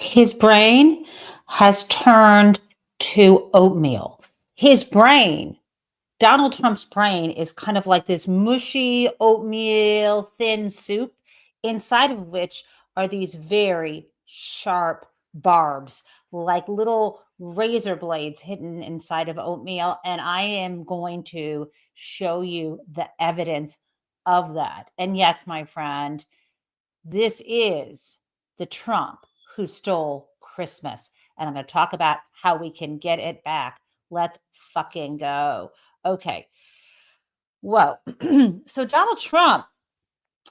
His brain has turned to oatmeal. His brain, Donald Trump's brain, is kind of like this mushy oatmeal thin soup, inside of which are these very sharp barbs, like little razor blades hidden inside of oatmeal. And I am going to show you the evidence of that. And yes, my friend, this is the Trump who stole Christmas. And I'm going to talk about how we can get it back. Let's fucking go. Okay. Whoa. So Donald Trump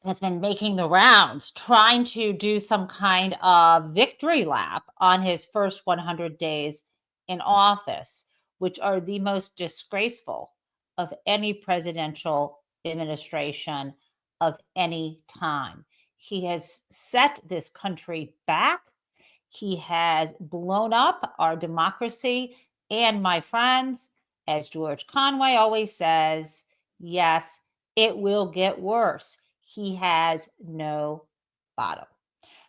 has been making the rounds, trying to do some kind of victory lap on his first 100 days in office, which are the most disgraceful of any presidential administration of any time. He has set this country back. He has blown up our democracy. And my friends, as George Conway always says, yes, it will get worse. He has no bottom.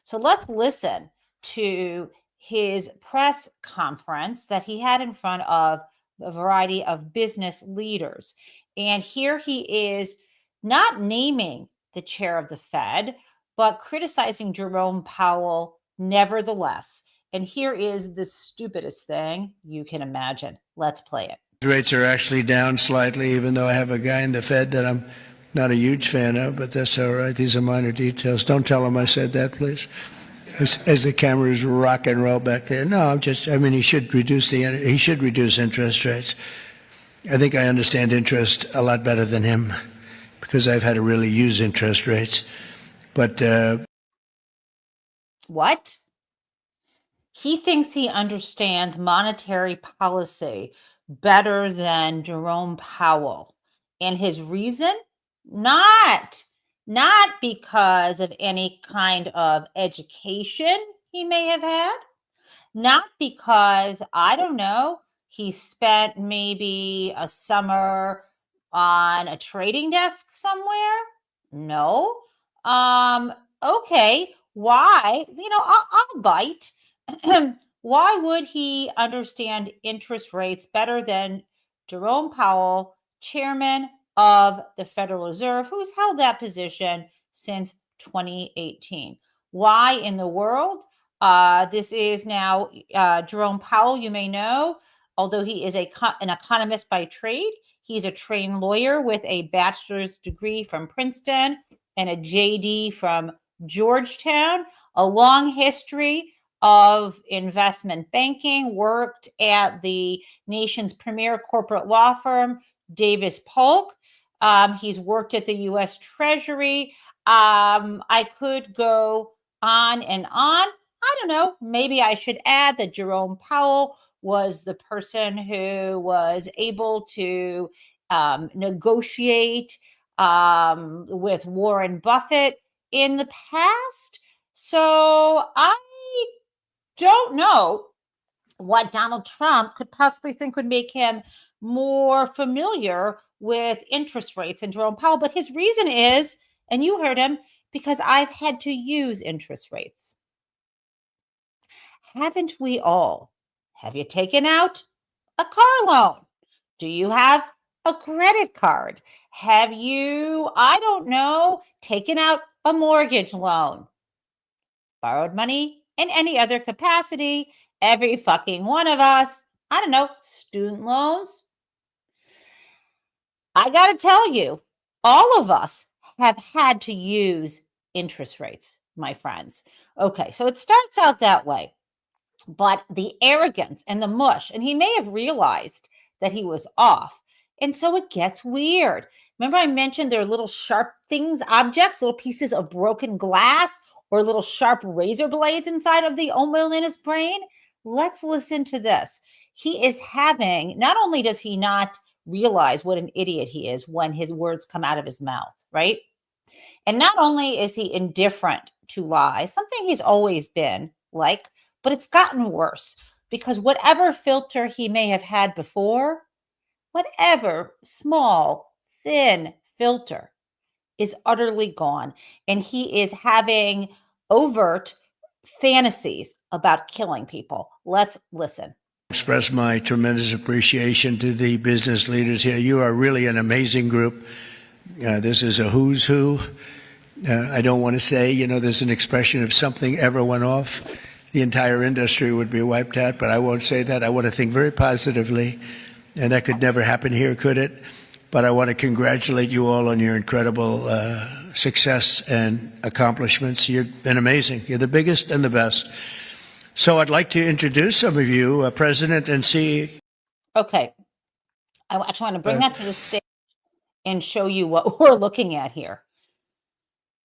So let's listen to his press conference that he had in front of a variety of business leaders. And here he is not naming the chair of the Fed, but criticizing Jerome Powell nevertheless. And here is the stupidest thing you can imagine. Let's play it. Rates are actually down slightly, even though I have a guy in the Fed that I'm not a huge fan of, but that's all right. These are minor details. Don't tell him I said that, please. As the cameras rock and roll back there. No, he should reduce interest rates. I think I understand interest a lot better than him because I've had to really use interest rates. But what? He thinks he understands monetary policy better than Jerome Powell. And his reason? Not because of any kind of education he may have had, not because, I don't know, he spent maybe a summer on a trading desk somewhere. No. Okay. Why? I'll bite. Why would he understand interest rates better than Jerome Powell, chairman of the Federal Reserve, who's held that position since 2018? Why in the world? This is now Jerome Powell, you may know, although he is an economist by trade. He's a trained lawyer with a bachelor's degree from Princeton and a JD from Georgetown, a long history of investment banking, worked at the nation's premier corporate law firm, Davis Polk. He's worked at the U.S. Treasury. I could go on and on. I don't know. Maybe I should add that Jerome Powell was the person who was able to negotiate with Warren Buffett in the past. So I don't know what Donald Trump could possibly think would make him more familiar with interest rates than Jerome Powell. But his reason is, and you heard him, because I've had to use interest rates. Haven't we all? Have you taken out a car loan? Do you have a credit card? Have you, I don't know, taken out a mortgage loan? Borrowed money in any other capacity? Every fucking one of us. I don't know, student loans. I got to tell you, all of us have had to use interest rates, my friends. Okay, so it starts out that way. But the arrogance and the mush, and he may have realized that he was off. And so it gets weird. Remember I mentioned there are little sharp things, objects, little pieces of broken glass or little sharp razor blades inside of the oatmeal in his brain? Let's listen to this. He is having, not only does he not realize what an idiot he is when his words come out of his mouth, right? And not only is he indifferent to lies, something he's always been like, but it's gotten worse because whatever filter he may have had before, whatever small, thin filter is utterly gone. And he is having overt fantasies about killing people. Let's listen. Express my tremendous appreciation to the business leaders here. You are really an amazing group. This is a who's who. I don't want to say, there's an expression if something ever went off, the entire industry would be wiped out, but I won't say that. I want to think very positively, and that could never happen here, could it? But I want to congratulate you all on your incredible success and accomplishments. You've been amazing. You're the biggest and the best. So I'd like to introduce some of you, President and CEO. Okay. I actually want to bring that to the stage and show you what we're looking at here.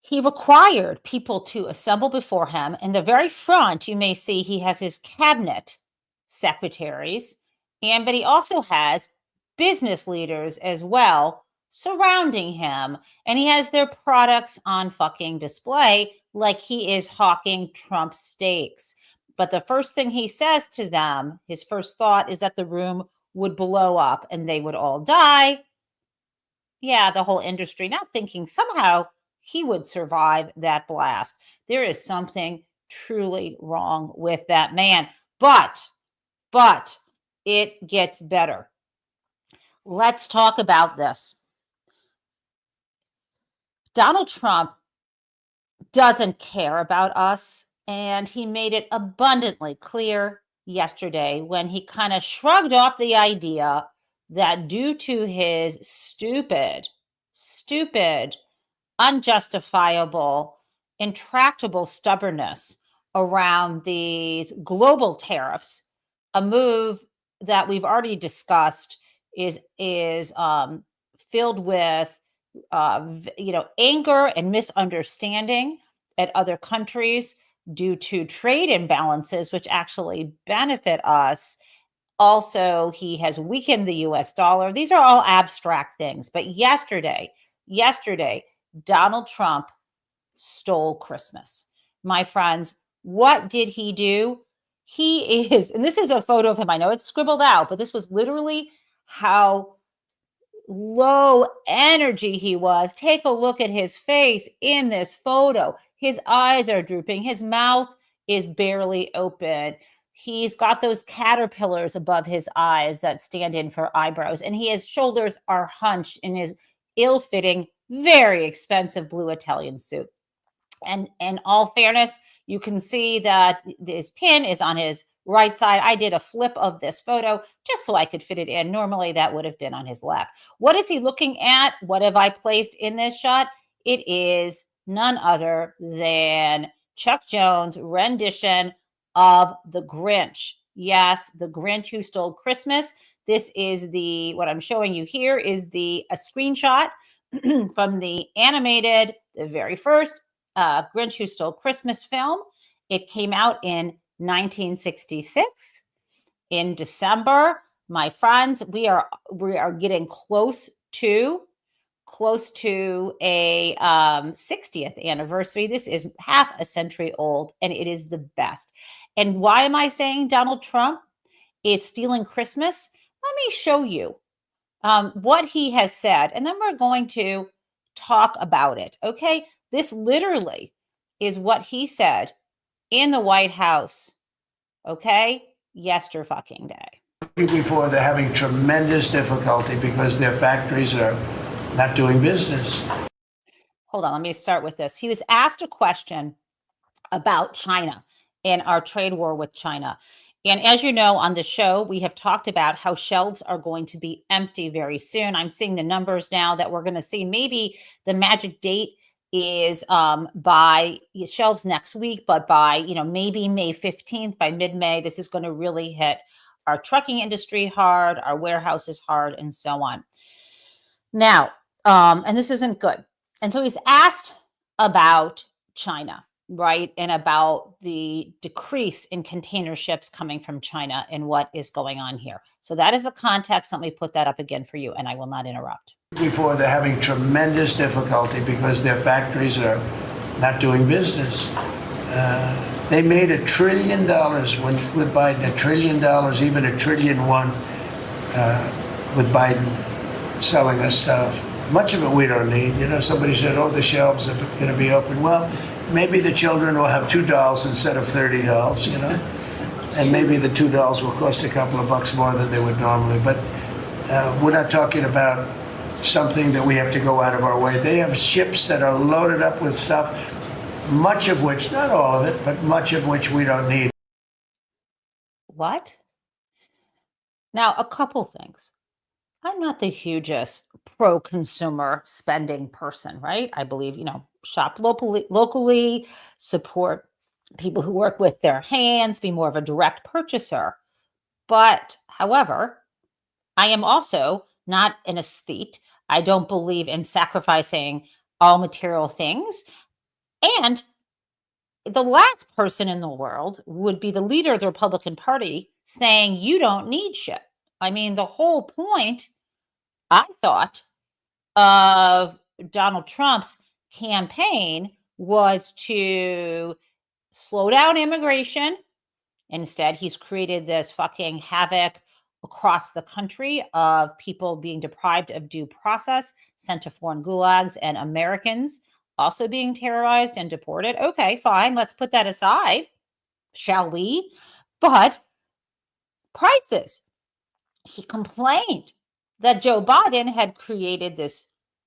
He required people to assemble before him. In the very front, you may see he has his cabinet secretaries, but he also has business leaders as well surrounding him. And he has their products on fucking display like he is hawking Trump steaks. But the first thing he says to them, his first thought is that the room would blow up and they would all die. Yeah, the whole industry, not thinking somehow he would survive that blast. There is something truly wrong with that man. But it gets better. Let's talk about this. Donald Trump doesn't care about us, and he made it abundantly clear yesterday when he kind of shrugged off the idea that due to his stupid, unjustifiable, intractable stubbornness around these global tariffs, a move that we've already discussed is filled with anger and misunderstanding at other countries due to trade imbalances, which actually benefit us. Also, he has weakened the US dollar. These are all abstract things. But yesterday, Donald Trump stole Christmas. My friends, what did he do? And this is a photo of him. I know it's scribbled out, but this was literally how low energy he was. Take a look at his face in this photo. His eyes are drooping. His mouth is barely open. He's got those caterpillars above his eyes that stand in for eyebrows, and his shoulders are hunched in his ill-fitting, very expensive blue Italian suit. And in all fairness, you can see that this pin is on his right side. I did a flip of this photo just so I could fit it in. Normally, that would have been on his left. What is he looking at? What have I placed in this shot? It is none other than Chuck Jones' rendition of The Grinch. Yes, The Grinch Who Stole Christmas. This is what I'm showing you here is a screenshot from the very first Grinch Who Stole Christmas film. It came out in 1966 in December. My friends, we are getting close to a 60th anniversary. This is half a century old, and it is the best. And why am I saying Donald Trump is stealing Christmas? Let me show you what he has said, and then we're going to talk about it. Okay, this literally is what he said in the White House. Okay, yesterday. Before, they're having tremendous difficulty because their factories are not doing business. Hold on, let me start with this. He was asked a question about China and our trade war with China. And as you know, on the show, we have talked about how shelves are going to be empty very soon. I'm seeing the numbers now that we're going to see. Maybe the magic date is by shelves next week, but by, maybe May 15th, by mid-May, this is going to really hit our trucking industry hard, our warehouses hard, and so on. Now, and this isn't good. And so he's asked about China, right? And about the decrease in container ships coming from China and what is going on here. So that is the context. Let me put that up again for you, and I will not interrupt. Before, they're having tremendous difficulty because their factories are not doing business. They made $1 trillion with Biden, $1 trillion, even $1.1 trillion with Biden selling us stuff. Much of it we don't need. Somebody said, the shelves are going to be open. Well, maybe the children will have $2 instead of $30, you know? And maybe the $2 will cost a couple of bucks more than they would normally. But we're not talking about something that we have to go out of our way. They have ships that are loaded up with stuff, much of which, not all of it, but much of which we don't need. What? Now, a couple things. I'm not the hugest pro-consumer spending person, right? I believe, shop locally, support people who work with their hands, be more of a direct purchaser. But however, I am also not an aesthete. I don't believe in sacrificing all material things. And the last person in the world would be the leader of the Republican Party saying, you don't need shit. I mean, the whole point, I thought, of Donald Trump's campaign was to slow down immigration. Instead, he's created this fucking havoc across the country of people being deprived of due process, sent to foreign gulags, and Americans also being terrorized and deported. Okay, fine. Let's put that aside, shall we? But prices. He complained that Joe Biden had created this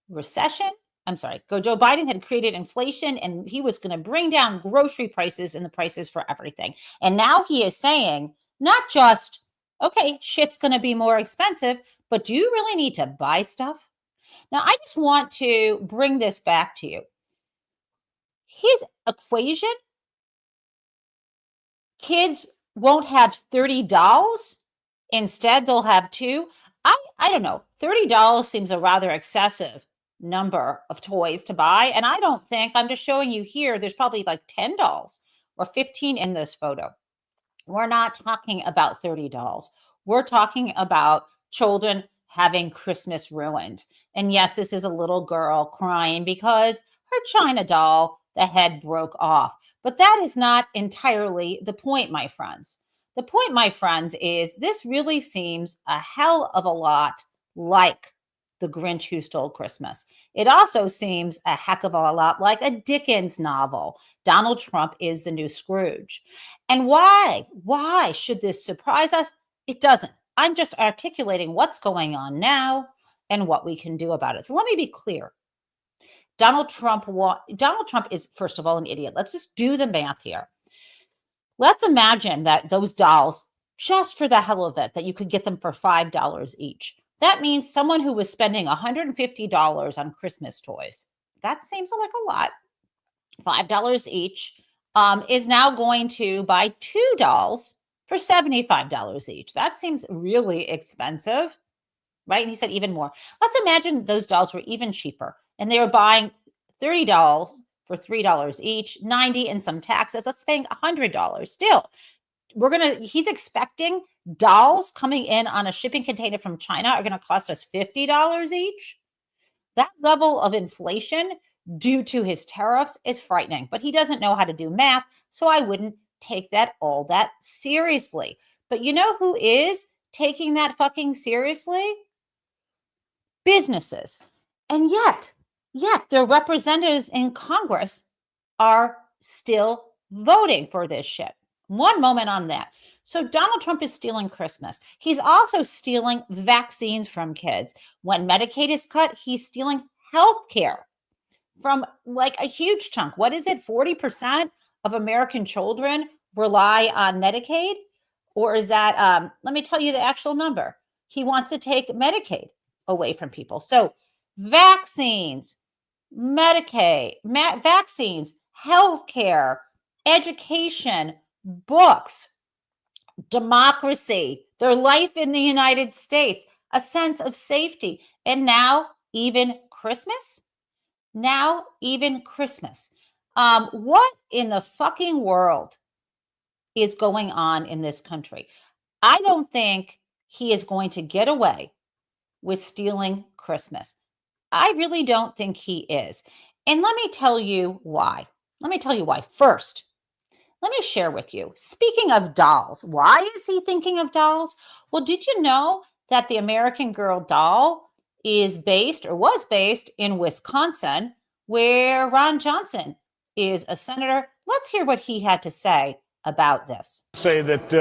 recession. Joe Biden had created inflation and he was going to bring down grocery prices and the prices for everything. And now he is saying, not just, okay, shit's going to be more expensive, but do you really need to buy stuff? Now, I just want to bring this back to you. His equation, kids won't have $30. Instead, they'll have two. I don't know. $30 seems a rather excessive number of toys to buy. And I don't think, I'm just showing you here, there's probably like $10 or $15 in this photo. We're not talking about $30. We're talking about children having Christmas ruined. And yes, this is a little girl crying because her China doll, the head broke off. But that is not entirely the point, my friends. The point, my friends, is this really seems a hell of a lot like The Grinch Who Stole Christmas. It also seems a heck of a lot like a Dickens novel. Donald Trump is the new Scrooge. And why? Why should this surprise us? It doesn't. I'm just articulating what's going on now and what we can do about it. So let me be clear. Donald Trump is, first of all, an idiot. Let's just do the math here. Let's imagine that those dolls, just for the hell of it, that you could get them for $5 each. That means someone who was spending $150 on Christmas toys, that seems like a lot, $5 each, is now going to buy 2 dolls for $75 each. That seems really expensive, right? And he said even more. Let's imagine those dolls were even cheaper and they were buying $30 for $3 each, 90 and some taxes. That's paying $100 still. He's expecting dolls coming in on a shipping container from China are going to cost us $50 each. That level of inflation due to his tariffs is frightening, but he doesn't know how to do math, so I wouldn't take that all that seriously. But you know who is taking that fucking seriously? Businesses. And yet their representatives in Congress are still voting for this shit. One moment on that. So Donald Trump is stealing Christmas. He's also stealing vaccines from kids. When Medicaid is cut, he's stealing health care from like a huge chunk. What is it? 40% of American children rely on Medicaid? Or is that, let me tell you the actual number. He wants to take Medicaid away from people. So vaccines, Medicaid, vaccines, healthcare, education, books, democracy, their life in the United States, a sense of safety, and now even Christmas? Now even Christmas. What in the fucking world is going on in this country? I don't think he is going to get away with stealing Christmas. I really don't think he is. And let me tell you why. First, let me share with you. Speaking of dolls, why is he thinking of dolls? Well, did you know that the American Girl doll was based in Wisconsin, where Ron Johnson is a senator. Let's hear what he had to say about this. Say that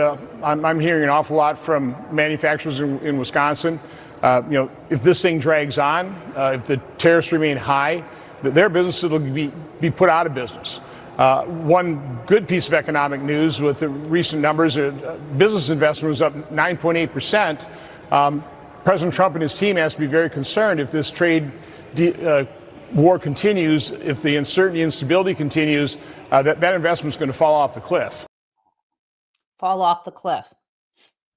I'm hearing an awful lot from manufacturers in Wisconsin. If this thing drags on, if the tariffs remain high, that their businesses will be put out of business. One good piece of economic news with the recent numbers, business investment was up 9.8%. President Trump and his team has to be very concerned if this trade war continues, if the uncertainty and instability continues, that investment is going to fall off the cliff. Fall off the cliff.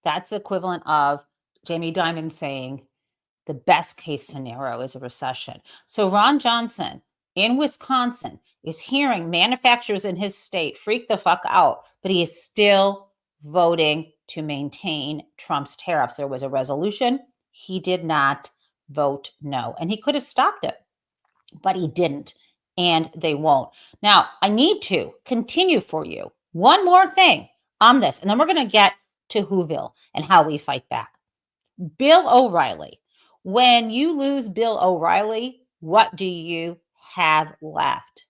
That's the equivalent of Jamie Dimon saying the best case scenario is a recession. So Ron Johnson in Wisconsin is hearing manufacturers in his state freak the fuck out, but he is still voting to maintain Trump's tariffs. There was a resolution. He did not vote no, and he could have stopped it, but he didn't, and they won't. Now, I need to continue for you one more thing on this, and then we're going to get to Whoville and how we fight back. Bill O'Reilly. When you lose Bill O'Reilly, what do you have left?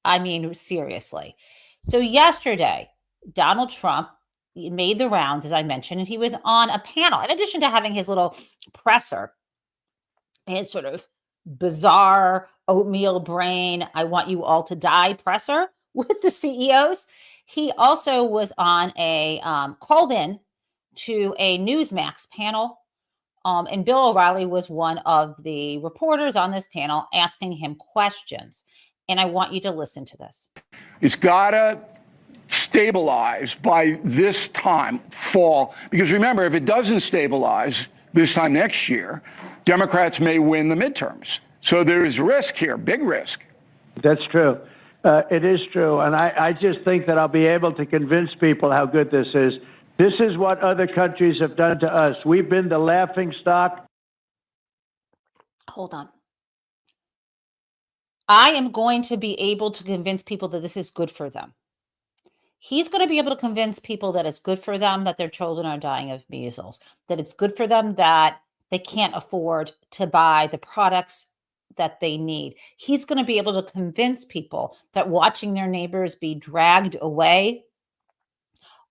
I mean, seriously. So yesterday, Donald Trump made the rounds, as I mentioned, and he was on a panel. In addition to having his little presser, his sort of bizarre oatmeal brain, I want you all to die presser with the CEOs, he also was on a called in to a Newsmax panel. And Bill O'Reilly was one of the reporters on this panel asking him questions. And I want you to listen to this. It's got to stabilize by this time, fall. Because remember, if it doesn't stabilize this time next year, Democrats may win the midterms. So there is risk here, big risk. That's true. It is true. And I just think that I'll be able to convince people how good this is. This is what other countries have done to us. We've been the laughing stock. Hold on. I am going to be able to convince people that this is good for them. He's going to be able to convince people that it's good for them that their children are dying of measles, that it's good for them that they can't afford to buy the products that they need. He's going to be able to convince people that watching their neighbors be dragged away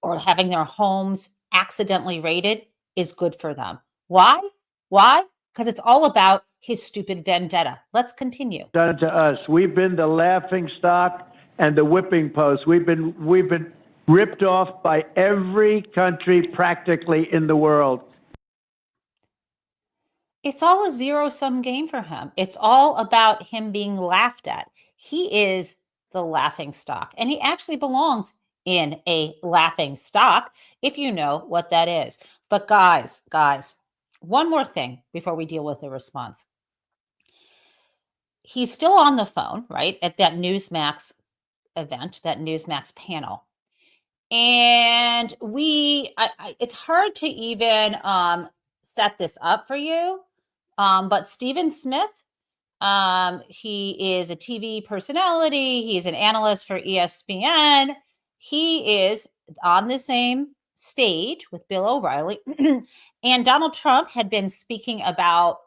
or having their homes accidentally raided is good for them. Why? Why? Because it's all about his stupid vendetta. Let's continue. Done to us. We've been the laughing stock and the whipping post. We've been ripped off by every country practically in the world. It's all a zero-sum game for him. It's all about him being laughed at. He is the laughing stock, and he actually belongs in a laughing stock, if you know what that is. But guys, one more thing before we deal with the response. He's still on the phone, right, at that Newsmax event, that Newsmax panel. And it's hard to even set this up for you. But Stephen Smith, he is a TV personality. He's an analyst for ESPN. He is on the same stage with Bill O'Reilly. And Donald Trump had been speaking about,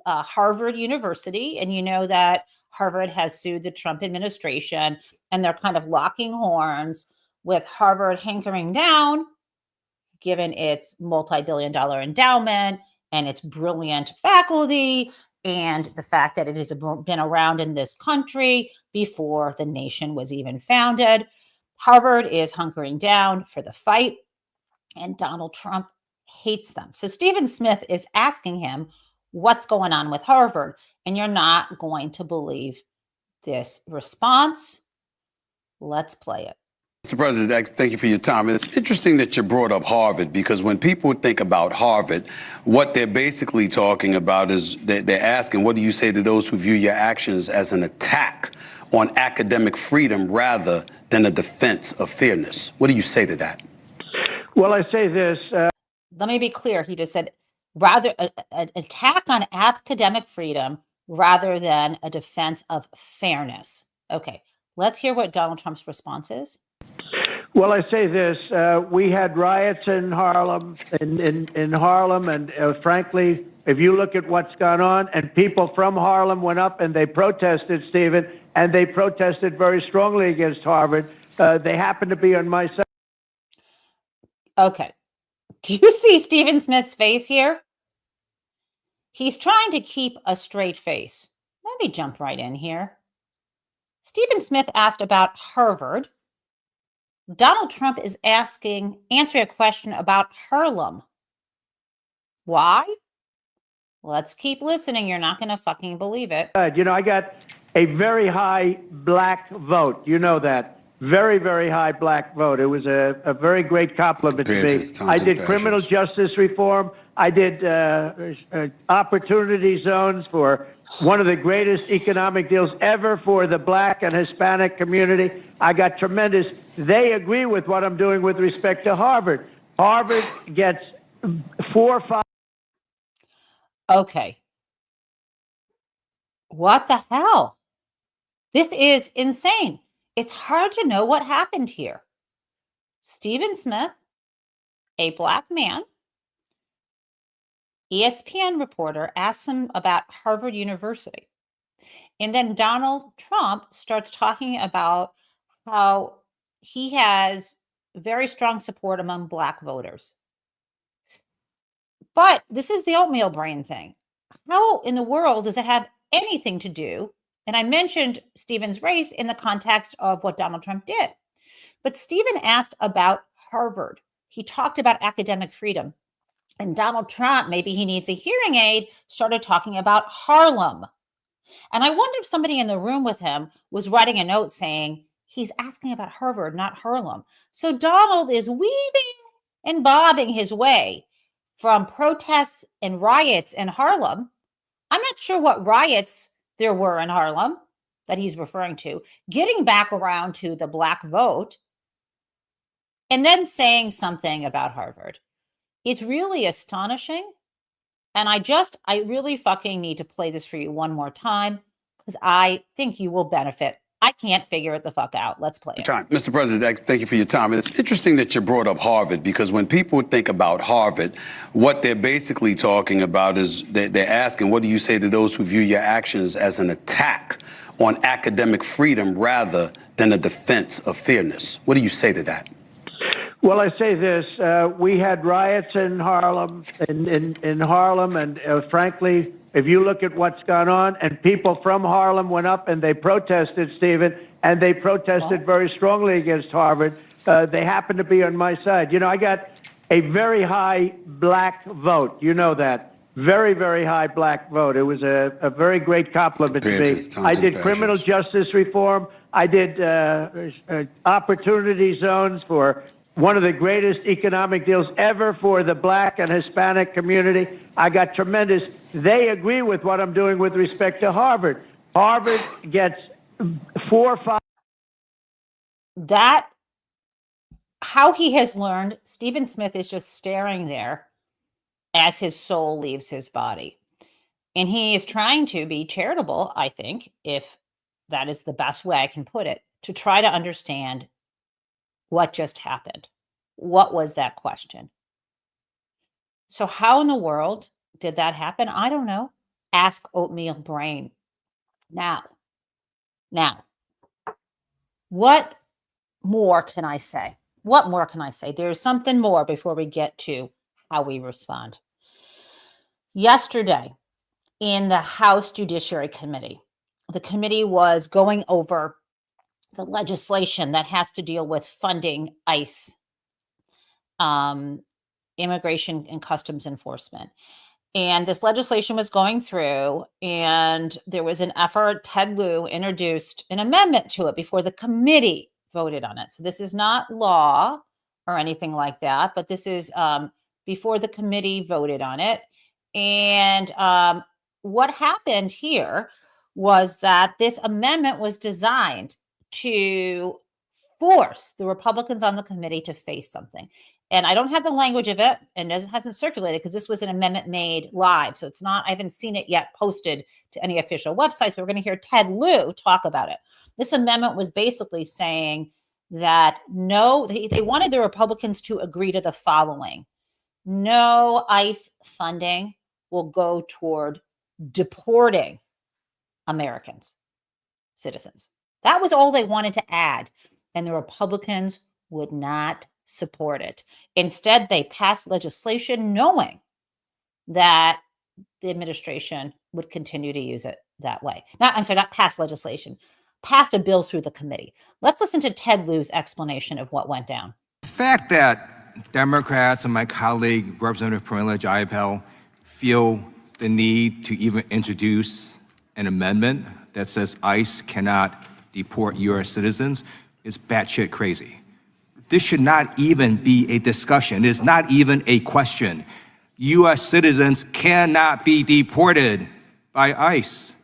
Harvard University. And you know that Harvard has sued the Trump administration, and they're kind of locking horns with Harvard hankering down, given its multi-billion-dollar endowment and its brilliant faculty, and the fact that it has been around in this country before the nation was even founded. Harvard is hunkering down for the fight, and Donald Trump hates them. So Stephen Smith is asking him what's going on with Harvard, and you're not going to believe this response. Let's play it. Mr. President, thank you for your time. It's interesting that you brought up Harvard, because when people think about Harvard, what they're basically talking about is they're asking, what do you say to those who view your actions as an attack on academic freedom rather than a defense of fairness? What do you say to that? Well, I say this. Let me be clear. He just said rather an attack on academic freedom rather than a defense of fairness. Okay, let's hear what Donald Trump's response is. Well, I say this. We had riots in Harlem, in Harlem, and frankly, If you look at what's gone on, and people from Harlem went up and they protested, Stephen, and they protested very strongly against Harvard. They happened to be on my side. Okay. Do you see Stephen Smith's face here? He's trying to keep a straight face. Let me jump right in here. Stephen Smith asked about Harvard. Donald Trump is answering a question about Harlem. Why? Let's keep listening. You're not going to fucking believe it. You know, I got a very high black vote. You know that. Very, very high black vote. It was a very great compliment to me. I did criminal justice reform. I did opportunity zones for one of the greatest economic deals ever for the black and Hispanic community. I got tremendous. They agree with what I'm doing with respect to Harvard. Harvard gets 4 or 5. Okay. What the hell? This is insane. It's hard to know what happened here. Stephen Smith, a black man, ESPN reporter, asks him about Harvard University. And then Donald Trump starts talking about how he has very strong support among black voters. But this is the oatmeal brain thing. How in the world does it have anything to do? And I mentioned Stephen's race in the context of what Donald Trump did. But Stephen asked about Harvard. He talked about academic freedom. And Donald Trump, maybe he needs a hearing aid, started talking about Harlem. And I wonder if somebody in the room with him was writing a note saying, he's asking about Harvard, not Harlem. So Donald is weaving and bobbing his way from protests and riots in Harlem. I'm not sure what riots there were in Harlem that he's referring to, getting back around to the black vote, and then saying something about Harvard. It's really astonishing. And I really fucking need to play this for you one more time because I think you will benefit. I can't figure it the fuck out. Let's play it. Mr. President, thank you for your time. It's interesting that you brought up Harvard because when people think about Harvard, what they're basically talking about is they're asking, what do you say to those who view your actions as an attack on academic freedom rather than a defense of fairness? What do you say to that? Well, I say this: we had riots in Harlem, in Harlem, and frankly, if you look at what's gone on, and people from Harlem went up and they protested, Stephen, and they protested very strongly against Harvard. They happened to be on my side. You know, I got a very high black vote. You know that. Very, very high black vote. It was a very great compliment to me. I did criminal justice reform. I did opportunity zones for one of the greatest economic deals ever for the black and Hispanic community. I got tremendous. They agree with what I'm doing with respect to Harvard. Harvard gets 4 or 5. That, how he has learned, Stephen Smith is just staring there as his soul leaves his body. And he is trying to be charitable, I think, if that is the best way I can put it, to try to understand what just happened. What was that question? So how in the world did that happen? I don't know. Ask oatmeal brain. Now, what more can I say? What more can I say? There's something more before we get to how we respond. Yesterday, in the House Judiciary Committee, the committee was going over the legislation that has to deal with funding ICE, Immigration and Customs Enforcement. And this legislation was going through, and there was an effort. Ted Lieu introduced an amendment to it before the committee voted on it. So this is not law or anything like that, but this is before the committee voted on it. And what happened here was that this amendment was designed to force the Republicans on the committee to face something. And I don't have the language of it, and it hasn't circulated because this was an amendment made live. So it's not, I haven't seen it yet posted to any official websites. We're going to hear Ted Lieu talk about it. This amendment was basically saying that no, they wanted the Republicans to agree to the following: no ICE funding will go toward deporting Americans, citizens. That was all they wanted to add. And the Republicans would not support it. Instead, they passed legislation knowing that the administration would continue to use it that way. Not pass legislation, passed a bill through the committee. Let's listen to Ted Lieu's explanation of what went down. The fact that Democrats and my colleague, Representative Pramila Jayapal, feel the need to even introduce an amendment that says ICE cannot deport U.S. citizens is batshit crazy. This should not even be a discussion. It is not even a question. U.S. citizens cannot be deported by ICE.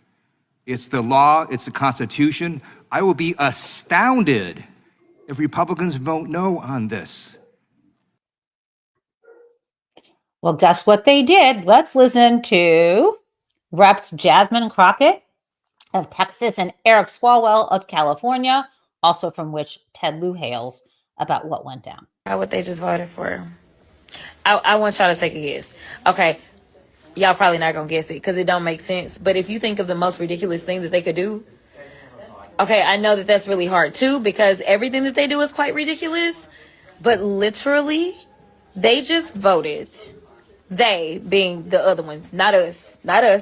It's the law, it's the Constitution. I will be astounded if Republicans vote no on this. Well, guess what they did? Let's listen to Reps Jasmine Crockett of Texas and Eric Swalwell of California, also from which Ted Lieu hails, about what went down. What they just voted for. I want y'all to take a guess. Okay, y'all probably not gonna guess it because it don't make sense. But if you think of the most ridiculous thing that they could do, okay, I know that that's really hard too because everything that they do is quite ridiculous. But literally, they just voted. They being the other ones, not us,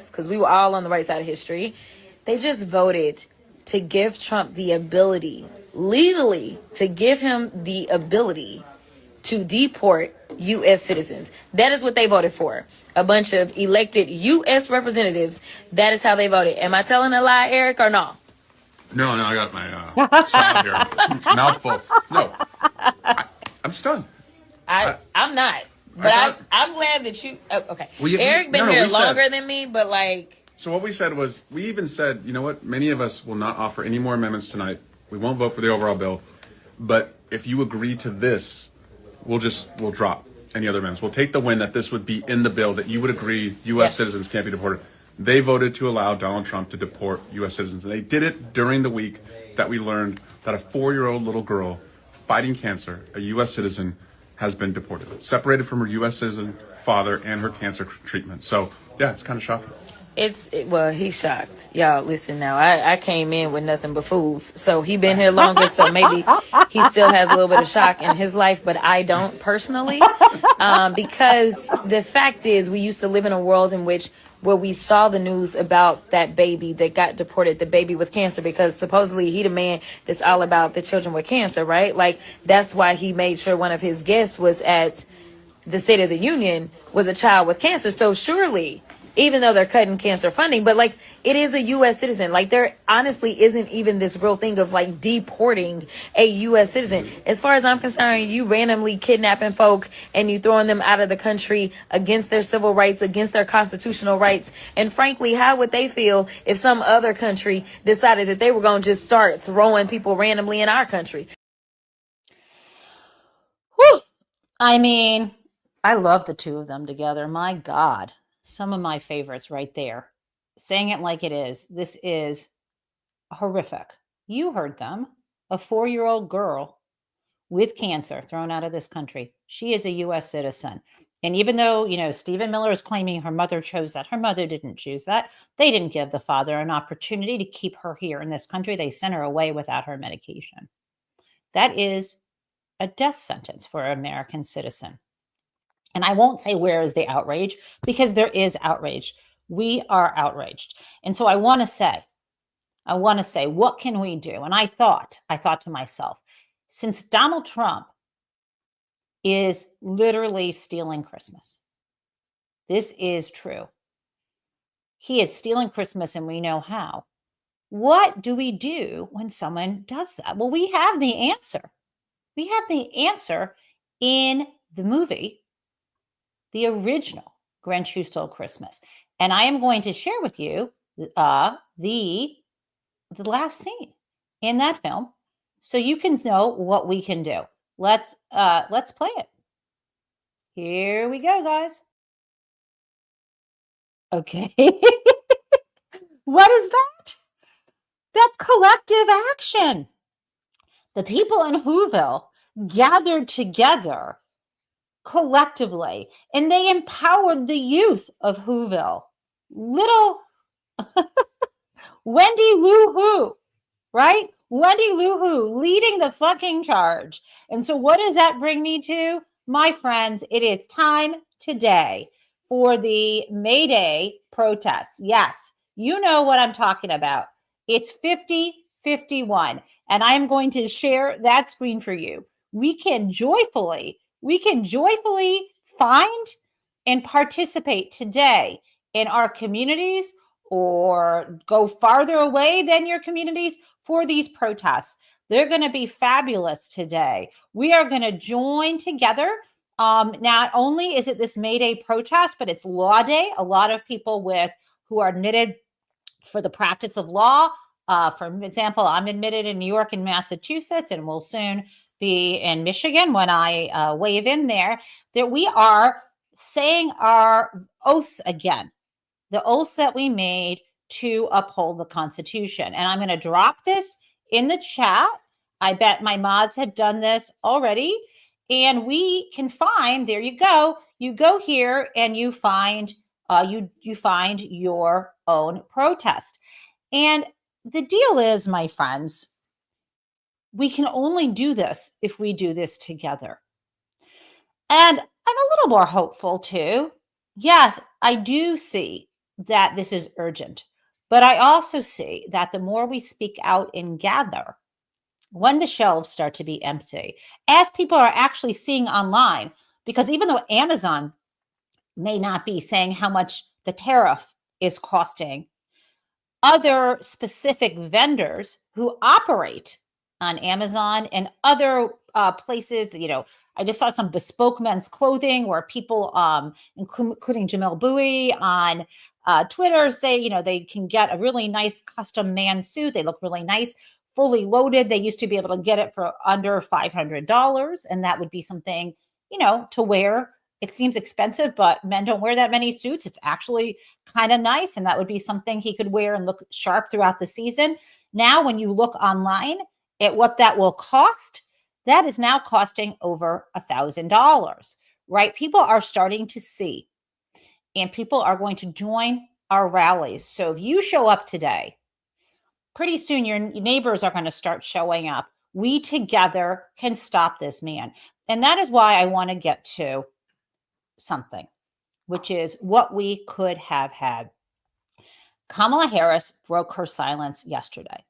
because we were all on the right side of history. They just voted to give Trump the ability, legally, to give him the ability to deport U.S. citizens. That is what they voted for. A bunch of elected U.S. representatives. That is how they voted. Am I telling a lie, Eric, or no? No, I got my shot here. Mouthful. No, I'm stunned. I'm not. But I'm glad that you... Oh, okay. Eric been here longer than me, but like... So what we said was, we even said, you know what? Many of us will not offer any more amendments tonight. We won't vote for the overall bill. But if you agree to this, we'll drop any other amendments. We'll take the win that this would be in the bill, that you would agree U.S. citizens can't be deported. They voted to allow Donald Trump to deport U.S. citizens. And they did it during the week that we learned that a 4-year-old little girl fighting cancer, a U.S. citizen, has been deported, separated from her U.S. citizen father and her cancer treatment. So, yeah, it's kind of shocking. Well, he's shocked. Y'all, listen now. I came in with nothing but fools. So he been here longer, so maybe he still has a little bit of shock in his life, but I don't personally. Because the fact is, we used to live in a world in which where we saw the news about that baby that got deported, the baby with cancer, because supposedly he the man that's all about the children with cancer, right? Like, that's why he made sure one of his guests was at the State of the Union was a child with cancer. So surely, even though they're cutting cancer funding, but like, it is a U.S. citizen. Like, there honestly isn't even this real thing of like deporting a U.S. citizen. As far as I'm concerned, you randomly kidnapping folk and you throwing them out of the country against their civil rights, against their constitutional rights. And frankly, how would they feel if some other country decided that they were going to just start throwing people randomly in our country? Whew. I mean, I love the two of them together. My God. Some of my favorites right there. Saying it like it is. This is horrific. You heard them. A 4-year-old girl with cancer thrown out of this country. She is a U.S. citizen. And even though, Stephen Miller is claiming her mother chose that, her mother didn't choose that. They didn't give the father an opportunity to keep her here in this country. They sent her away without her medication. That is a death sentence for an American citizen. And I won't say where is the outrage, because there is outrage. We are outraged. And so I want to say, what can we do? And I thought to myself, since Donald Trump is literally stealing Christmas, this is true. He is stealing Christmas, and we know how. What do we do when someone does that? Well, we have the answer. We have the answer in the movie, the original Grinch Who Stole Christmas. And I am going to share with you the last scene in that film so you can know what we can do. Let's play it. Here we go, guys. Okay. What is that? That's collective action. The people in Whoville gathered together collectively, and they empowered the youth of Whoville. Little Wendy Lou Who, right? Wendy Lou Who leading the fucking charge. And so what does that bring me to? My friends, it is time today for the May Day protests. Yes, you know what I'm talking about. It's 5051, and I'm going to share that screen for you. We can joyfully find and participate today in our communities, or go farther away than your communities for these protests. They're going to be fabulous today. We are going to join together. Not only is it this May Day protest, but it's Law Day. A lot of people who are admitted for the practice of law. For example, I'm admitted in New York and Massachusetts, and will soon be in Michigan when I wave in there, that we are saying our oaths again, the oaths that we made to uphold the Constitution. And I'm going to drop this in the chat. I bet my mods have done this already. And we can find, there you go. You go here and you find you find your own protest. And the deal is, my friends, we can only do this if we do this together. And I'm a little more hopeful too. Yes, I do see that this is urgent, but I also see that the more we speak out and gather, when the shelves start to be empty, as people are actually seeing online, because even though Amazon may not be saying how much the tariff is costing, other specific vendors who operate on Amazon and other places, I just saw some bespoke men's clothing where people, including Jamel Bowie on Twitter, say, they can get a really nice custom man suit. They look really nice, fully loaded. They used to be able to get it for under $500, and that would be something, to wear. It seems expensive, but men don't wear that many suits. It's actually kind of nice, and that would be something he could wear and look sharp throughout the season. Now, when you look online at what that will cost, that is now costing over $1,000, right? People are starting to see, and people are going to join our rallies. So if you show up today, pretty soon your neighbors are going to start showing up. We together can stop this man. And that is why I want to get to something, which is what we could have had. Kamala Harris broke her silence yesterday,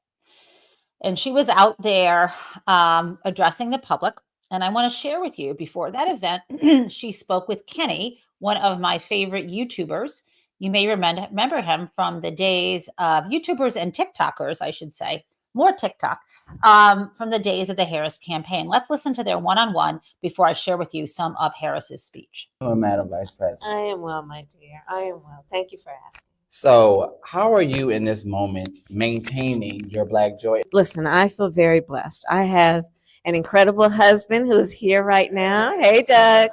and she was out there addressing the public. And I want to share with you, before that event, she spoke with Kenny, one of my favorite YouTubers. You may remember him from the days of YouTubers and TikTokers, I should say, more TikTok, from the days of the Harris campaign. Let's listen to their one-on-one before I share with you some of Harris's speech. Madam Vice President. I am well, my dear. I am well. Thank you for asking. So, how are you in this moment maintaining your Black joy? Listen, I feel very blessed. I have an incredible husband who is here right now. Hey, Doug.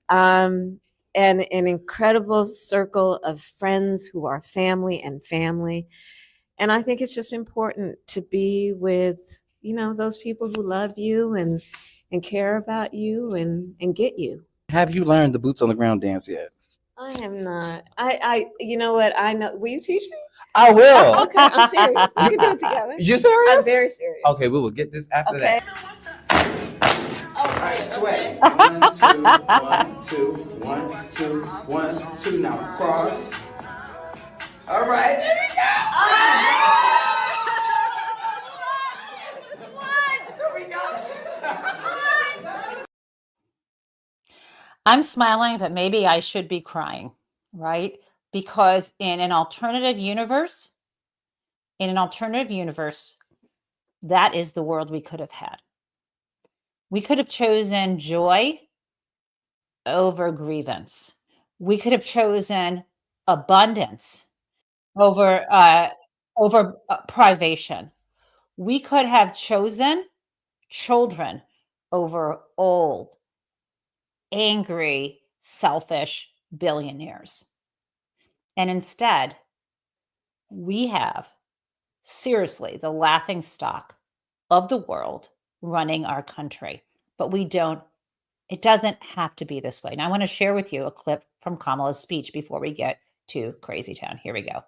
And an incredible circle of friends who are family. And I think it's just important to be with, those people who love you and care about you and get you. Have you learned the boots on the ground dance yet? I have not. You know what? I know. Will you teach me? I will. Okay, I'm serious. We can do it together. You serious? I'm very serious. Okay, we will get this after that. All right, sway. 1, 2, 1, 2, 1, 2, 1, 2. Now cross. All right, there we go. I'm smiling, but maybe I should be crying, right? Because in an alternative universe, that is the world we could have had. We could have chosen joy over grievance. We could have chosen abundance over privation. We could have chosen children over old, angry, selfish billionaires. And instead, we have, seriously, the laughing stock of the world running our country. But we don't It doesn't have to be this way. Now, I want to share with you a clip from Kamala's speech before we get to Crazy Town. Here we go.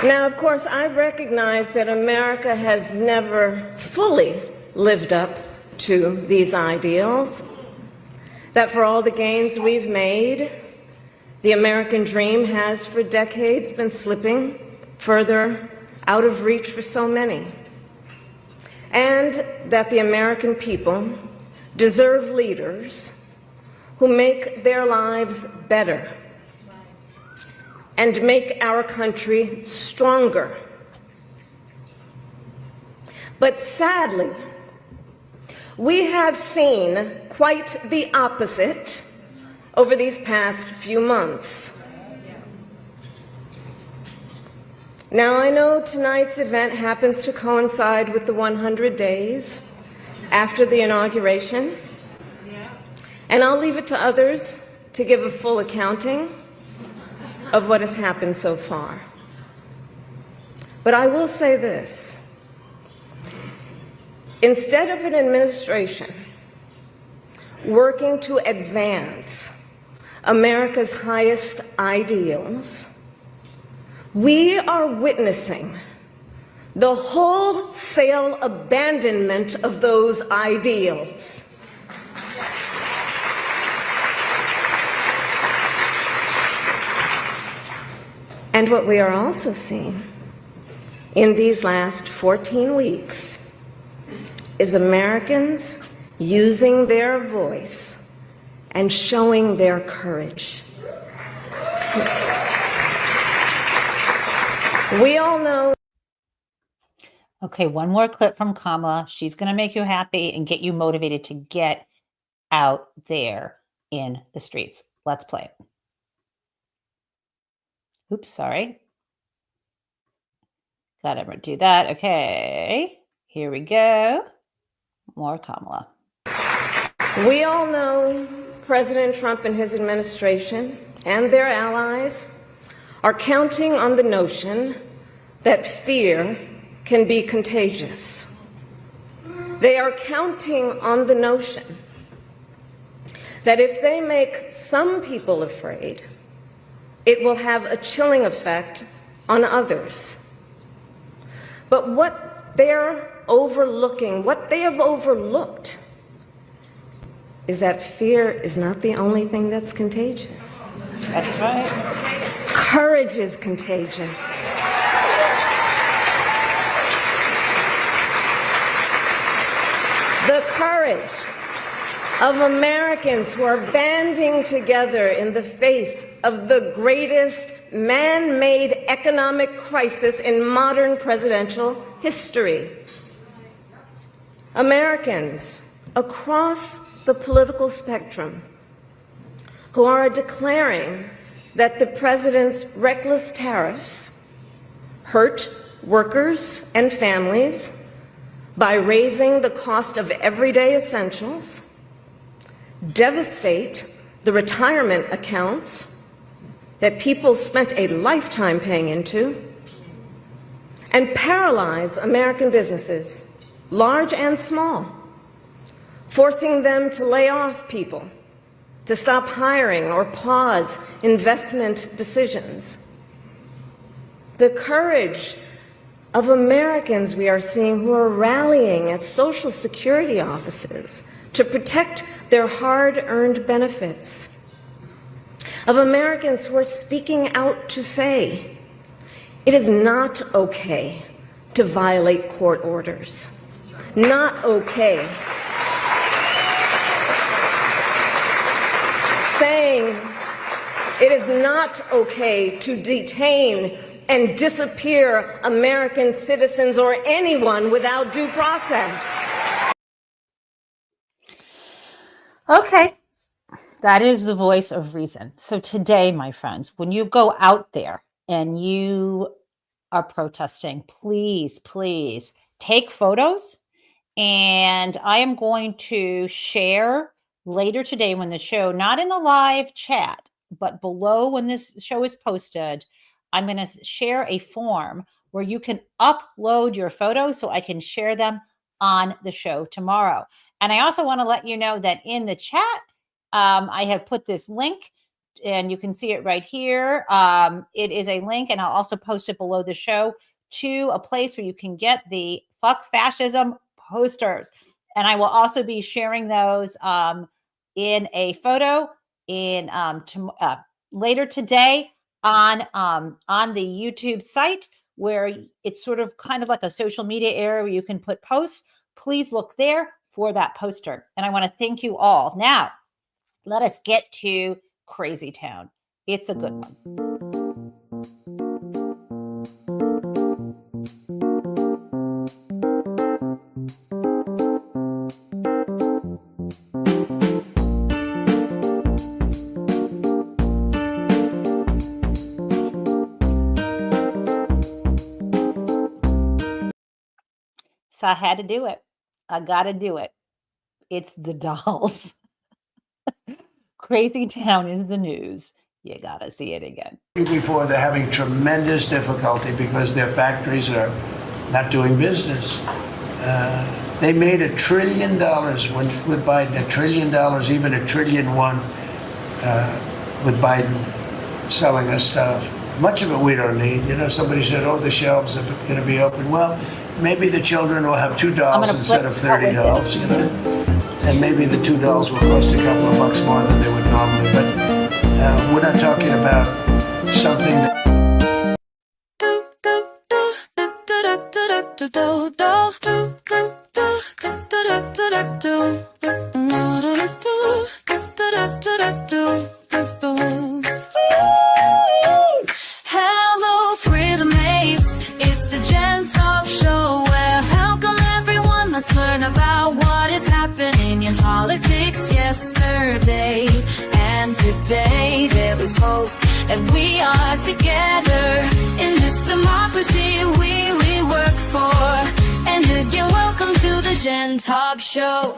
Now, of course, I recognize that America has never fully lived up to these ideals, that for all the gains we've made, the American dream has for decades been slipping further out of reach for so many, and that the American people deserve leaders who make their lives better and make our country stronger. But sadly, we have seen quite the opposite over these past few months. Now, I know tonight's event happens to coincide with the 100 days after the inauguration, and I'll leave it to others to give a full accounting of what has happened so far. But I will say this. Instead of an administration working to advance America's highest ideals, we are witnessing the wholesale abandonment of those ideals. And what we are also seeing in these last 14 weeks is Americans using their voice and showing their courage. We all know. Okay, one more clip from Kamala. She's going to make you happy and get you motivated to get out there in the streets. Let's play it. Oops, sorry. Gotta do that. Okay, here we go. More Kamala. We all know President Trump and his administration and their allies are counting on the notion that fear can be contagious. They are counting on the notion that if they make some people afraid, it will have a chilling effect on others. But what they're overlooking, what they have overlooked, is that fear is not the only thing that's contagious. That's right. Courage is contagious. The courage of Americans who are banding together in the face of the greatest man-made economic crisis in modern presidential history. Americans across the political spectrum who are declaring that the president's reckless tariffs hurt workers and families by raising the cost of everyday essentials, devastate the retirement accounts that people spent a lifetime paying into, and paralyze American businesses, large and small, forcing them to lay off people, to stop hiring or pause investment decisions. The courage of Americans we are seeing who are rallying at Social Security offices to protect their hard-earned benefits. Of Americans who are speaking out to say, it is not okay to violate court orders. Not okay. Saying it is not okay to detain and disappear American citizens or anyone without due process. Okay, that is the voice of reason. So today, my friends, when you go out there and you are protesting, please, please take photos. And I am going to share later today when the show, not in the live chat, but below when this show is posted, I'm going to share a form where you can upload your photos so I can share them on the show tomorrow. And I also want to let you know that in the chat, I have put this link, and you can see it right here. It is a link, and I'll also post it below the show, to a place where you can get the Fuck Fascism posters. And I will also be sharing those in a photo in later today on the YouTube site, where it's sort of kind of like a social media area where you can put posts. Please look there for that poster. And I want to thank you all. Now, let us get to Crazy Town. It's a good one. So I had to do it. I got to do it. It's the dolls. Crazy Town is the news. You got to see it again. Before, they're having tremendous difficulty because their factories are not doing business. They made $1 trillion with Biden, $1 trillion, even $1.1 trillion with Biden selling us stuff. Much of it we don't need. You know, somebody said, oh, the shelves are going to be open. Well, maybe the children will have 2 dolls instead of 30 dolls, you know? And maybe the 2 dolls will cost a couple of bucks more than they would normally. But we're not talking about something that... Hello, prison mates. It's the Gen Taub show. Well, how come everyone? Let's learn about what is happening in politics yesterday and today. There is hope, and we are together in this democracy we work for. And again, welcome to the Gen Taub show.